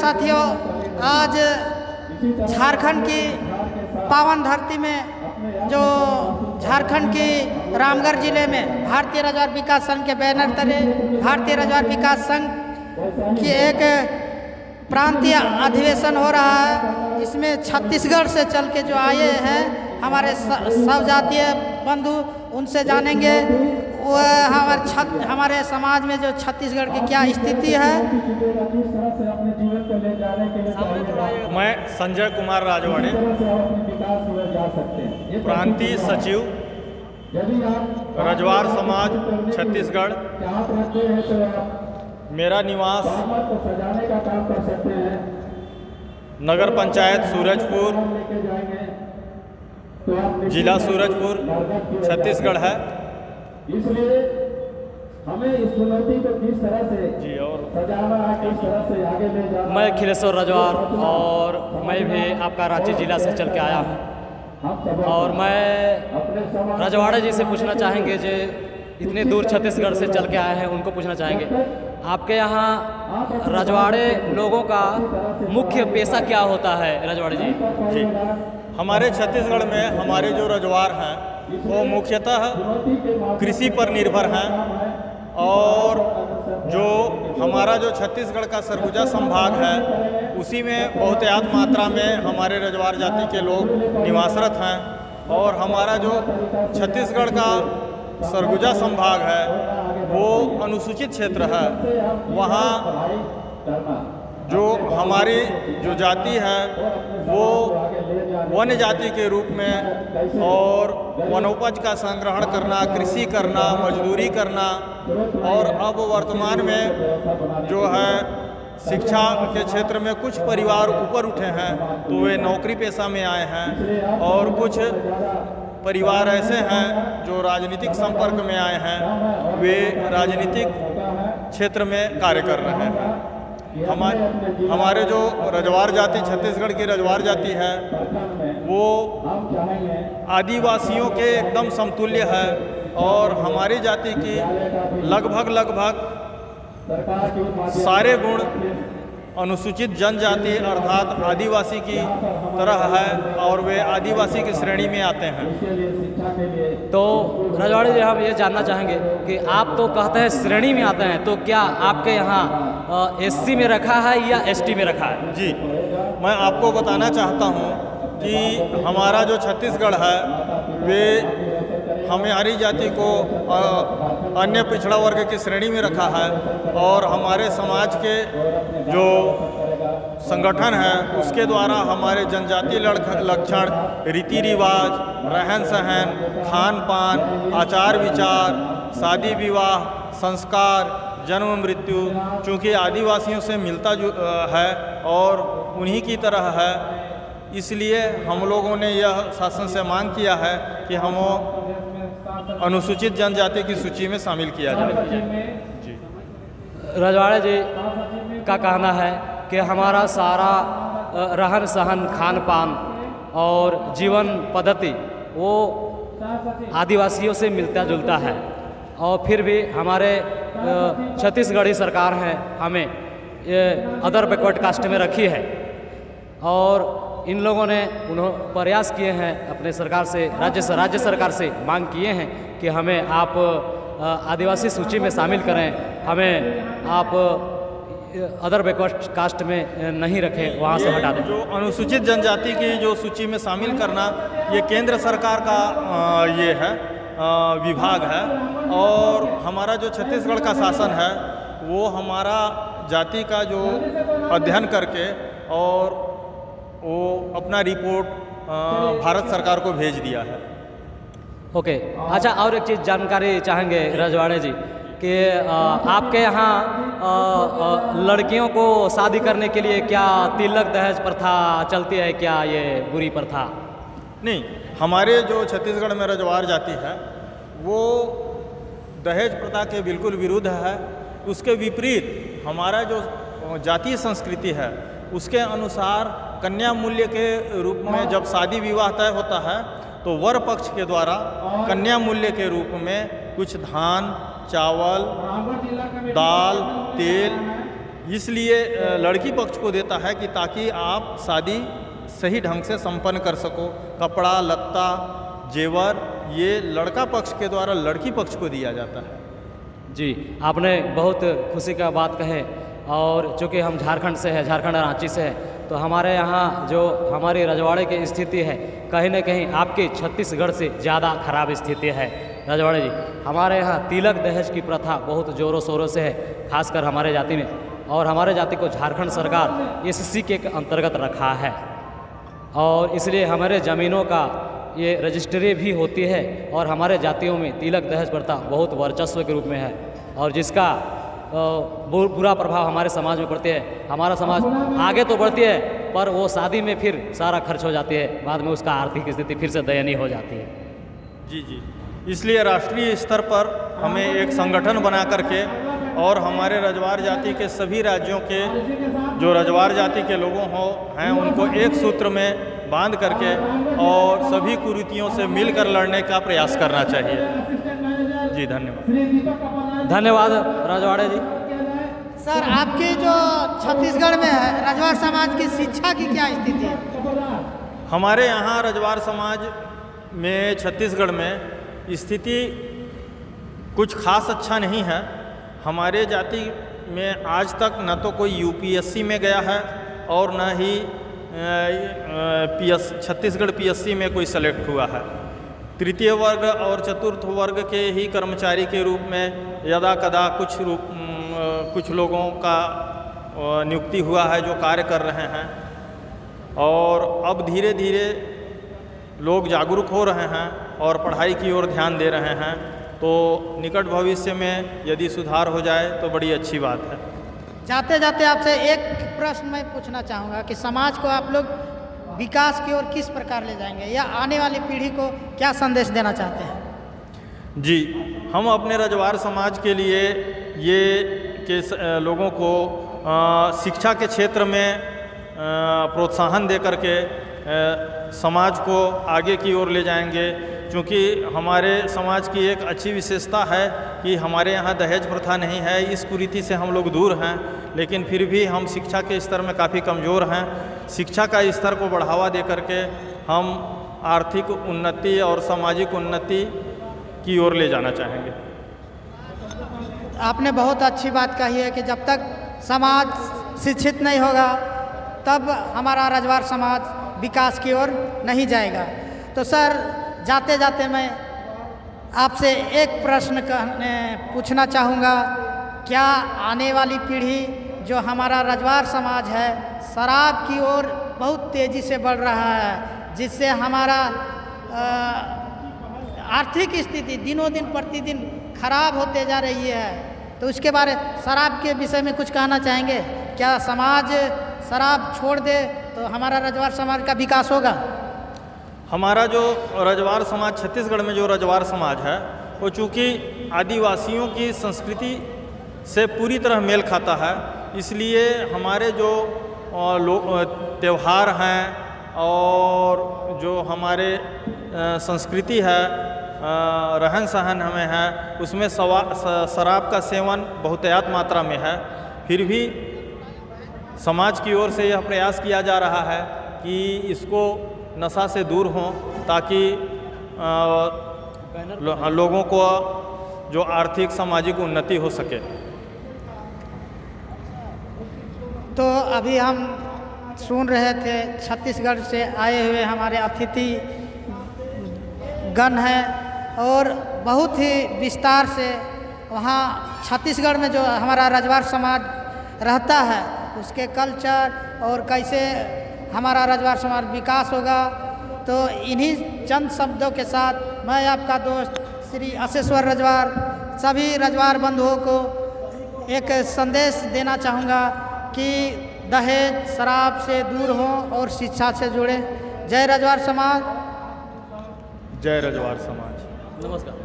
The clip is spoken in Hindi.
साथियों, आज झारखंड की पावन धरती में जो झारखंड की रामगढ़ जिले में भारतीय रजवाड़ विकास संघ के बैनर तले भारतीय रजवाड़ विकास संघ की एक प्रांतीय अधिवेशन हो रहा है। इसमें छत्तीसगढ़ से चल के जो आए हैं हमारे सब जातीय बंधु, उनसे जानेंगे हमारे समाज में जो छत्तीसगढ़ की क्या स्थिति है। मैं संजय कुमार राजवाड़े, प्रांतीय सचिव रजवाड़ समाज छत्तीसगढ़। मेरा निवास नगर पंचायत सूरजपुर, जिला सूरजपुर, छत्तीसगढ़ है। इसलिए हमें इस चुनौती को किस तरह से जी और सजाना है, किस तरह से आगे ले जाना। मैं खिलेश्वर रजवाड़ और मैं भी आपका रांची जिला से चल के आया हूँ और मैं रजवाड़े जी से पूछना चाहेंगे जो इतने दूर छत्तीसगढ़ से चल के आए हैं, उनको पूछना चाहेंगे आपके यहाँ रजवाड़े लोगों का मुख्य पेशा क्या होता है रजवाड़े जी? जी, हमारे छत्तीसगढ़ में हमारे जो रजवाड़ हैं वो मुख्यतः कृषि पर निर्भर हैं और जो हमारा जो छत्तीसगढ़ का सरगुजा संभाग है उसी में बहुतायत मात्रा में हमारे रजवाड़ जाति के लोग निवासरत हैं। और हमारा जो छत्तीसगढ़ का सरगुजा संभाग है वो अनुसूचित क्षेत्र है। वहाँ जो हमारी जो जाति है वो वन्य जाति के रूप में और वनोपज का संग्रहण करना, कृषि करना, मजदूरी करना और अब वर्तमान में जो है शिक्षा के क्षेत्र में कुछ परिवार ऊपर उठे हैं तो वे नौकरी पेशा में आए हैं और कुछ परिवार ऐसे हैं जो राजनीतिक संपर्क में आए हैं, वे राजनीतिक क्षेत्र में कार्य कर रहे हैं। हमारे जो रजवाड़ जाति छत्तीसगढ़ की रजवाड़ जाति है वो आदिवासियों के एकदम समतुल्य है और हमारी जाति की लगभग सारे गुण अनुसूचित जनजाति अर्थात आदिवासी की तरह है और वे आदिवासी की श्रेणी में आते हैं। तो रजवाड़ी जी हम ये जानना चाहेंगे कि आप तो कहते हैं श्रेणी में आते हैं, तो क्या आपके यहाँ एससी में रखा है या एसटी में रखा है? जी, मैं आपको बताना चाहता हूँ कि हमारा जो छत्तीसगढ़ है वे हमारी जाति को अन्य पिछड़ा वर्ग की श्रेणी में रखा है और हमारे समाज के जो संगठन है उसके द्वारा हमारे जनजातीय लक्षण, रीति रिवाज, रहन सहन, खान पान, आचार विचार, शादी विवाह, संस्कार, जन्म मृत्यु चूँकि आदिवासियों से मिलता है और उन्हीं की तरह है, इसलिए हम लोगों ने यह शासन से मांग किया है कि हम अनुसूचित जनजाति की सूची में शामिल किया जाए। जी, रजवाड़े जी का कहना है कि हमारा सारा रहन सहन, खान पान और जीवन पद्धति वो आदिवासियों से मिलता जुलता है और फिर भी हमारे छत्तीसगढ़ी सरकार है हमें अदर बैकवर्ड कास्ट में रखी है और इन लोगों ने प्रयास किए हैं अपने सरकार से, राज्य सरकार से मांग किए हैं कि हमें आप आदिवासी सूची में शामिल करें, हमें आप अदर बैकवर्ड कास्ट में नहीं रखें, वहाँ से हटा दें। जो अनुसूचित जनजाति की जो सूची में शामिल करना ये केंद्र सरकार का ये है विभाग है और हमारा जो छत्तीसगढ़ का शासन है वो हमारा जाति का जो अध्ययन करके और वो अपना रिपोर्ट भारत सरकार को भेज दिया है। ओके, अच्छा और एक चीज़ जानकारी चाहेंगे रजवाड़े जी कि आपके यहाँ लड़कियों को शादी करने के लिए क्या तिलक दहेज प्रथा चलती है, क्या ये बुरी प्रथा? नहीं, हमारे जो छत्तीसगढ़ में रजवाड़ जाति है वो दहेज प्रथा के बिल्कुल विरुद्ध है। उसके विपरीत हमारा जो जातीय संस्कृति है उसके अनुसार कन्या मूल्य के रूप में जब शादी विवाह तय होता है तो वर पक्ष के द्वारा कन्या मूल्य के रूप में कुछ धान, चावल, दाल, तेल इसलिए लड़की पक्ष को देता है कि ताकि आप शादी सही ढंग से संपन्न कर सको। कपड़ा लत्ता जेवर ये लड़का पक्ष के द्वारा लड़की पक्ष को दिया जाता है। जी, आपने बहुत खुशी का बात कहे। और चूँकि हम झारखंड से है, झारखंड रांची से है, तो हमारे यहाँ जो हमारी रजवाड़े की स्थिति है कहीं न कहीं आपके छत्तीसगढ़ से ज़्यादा खराब स्थिति है। रजवाड़े जी, हमारे यहाँ तिलक दहेज की प्रथा बहुत ज़ोरों शोरों से है, खासकर हमारे जाति में। और हमारे जाति को झारखंड सरकार एससी के अंतर्गत रखा है और इसलिए हमारे ज़मीनों का ये रजिस्ट्री भी होती है और हमारे जातियों में तिलक दहेज प्रथा बहुत वर्चस्व के रूप में है और जिसका बुरा प्रभाव हमारे समाज में पड़ती है। हमारा समाज आगे तो बढ़ती है पर वो शादी में फिर सारा खर्च हो जाती है, बाद में उसका आर्थिक स्थिति फिर से दयनीय हो जाती है। जी जी, इसलिए राष्ट्रीय स्तर पर हमें एक संगठन बना करके और हमारे रजवार जाति के सभी राज्यों के जो रजवार जाति के लोगों हैं उनको एक सूत्र में बांध करके और सभी कुरीतियों से मिलकर लड़ने का प्रयास करना चाहिए। जी धन्यवाद। धन्यवाद रजवाड़े जी। सर, आपके जो छत्तीसगढ़ में है रजवार समाज की शिक्षा की क्या स्थिति है? हमारे यहाँ रजवार समाज में छत्तीसगढ़ में स्थिति कुछ खास अच्छा नहीं है। हमारे जाति में आज तक न तो कोई यूपीएससी में गया है और न ही छत्तीसगढ़ पीएससी में कोई सेलेक्ट हुआ है। तृतीय वर्ग और चतुर्थ वर्ग के ही कर्मचारी के रूप में यदा कदा कुछ लोगों का नियुक्ति हुआ है जो कार्य कर रहे हैं और अब धीरे धीरे लोग जागरूक हो रहे हैं और पढ़ाई की ओर ध्यान दे रहे हैं। तो निकट भविष्य में यदि सुधार हो जाए तो बड़ी अच्छी बात है। जाते जाते आपसे एक प्रश्न मैं पूछना चाहूँगा कि समाज को आप लोग विकास की ओर किस प्रकार ले जाएंगे या आने वाली पीढ़ी को क्या संदेश देना चाहते हैं? जी, हम अपने रजवार समाज के लिए ये कि लोगों को शिक्षा के क्षेत्र में प्रोत्साहन दे करके समाज को आगे की ओर ले जाएंगे, क्योंकि हमारे समाज की एक अच्छी विशेषता है कि हमारे यहाँ दहेज प्रथा नहीं है। इस कुरीति से हम लोग दूर हैं, लेकिन फिर भी हम शिक्षा के स्तर में काफ़ी कमज़ोर हैं। शिक्षा का स्तर को बढ़ावा दे करके हम आर्थिक उन्नति और सामाजिक उन्नति की ओर ले जाना चाहेंगे। आपने बहुत अच्छी बात कही है कि जब तक समाज शिक्षित नहीं होगा तब हमारा रजवार समाज विकास की ओर नहीं जाएगा। तो सर, जाते जाते मैं आपसे एक प्रश्न पूछना चाहूँगा, क्या आने वाली पीढ़ी जो हमारा रजवार समाज है शराब की ओर बहुत तेज़ी से बढ़ रहा है, जिससे हमारा आर्थिक स्थिति दिनों दिन प्रतिदिन खराब होते जा रही है, तो उसके बारे शराब के विषय में कुछ कहना चाहेंगे? क्या समाज शराब छोड़ दे तो हमारा रजवार समाज का विकास होगा? हमारा जो रजवार समाज छत्तीसगढ़ में जो रजवार समाज है वो चूँकि आदिवासियों की संस्कृति से पूरी तरह मेल खाता है, इसलिए हमारे जो त्यौहार हैं और जो हमारे संस्कृति है, रहन सहन हमें है, उसमें शराब का सेवन बहुतायत मात्रा में है। फिर भी समाज की ओर से यह प्रयास किया जा रहा है कि इसको नशा से दूर हों, ताकि लोगों को जो आर्थिक सामाजिक उन्नति हो सके। तो अभी हम सुन रहे थे छत्तीसगढ़ से आए हुए हमारे अतिथि गण हैं और बहुत ही विस्तार से वहाँ छत्तीसगढ़ में जो हमारा रजवार समाज रहता है उसके कल्चर और कैसे हमारा रजवार समाज विकास होगा। तो इन्हीं चंद शब्दों के साथ मैं आपका दोस्त श्री अशेश्वर रजवार सभी रजवार बंधुओं को एक संदेश देना चाहूँगा कि दहेज शराब से दूर हों और शिक्षा से जुड़े। जय रजवार समाज। जय रजवार समाज। नमस्कार।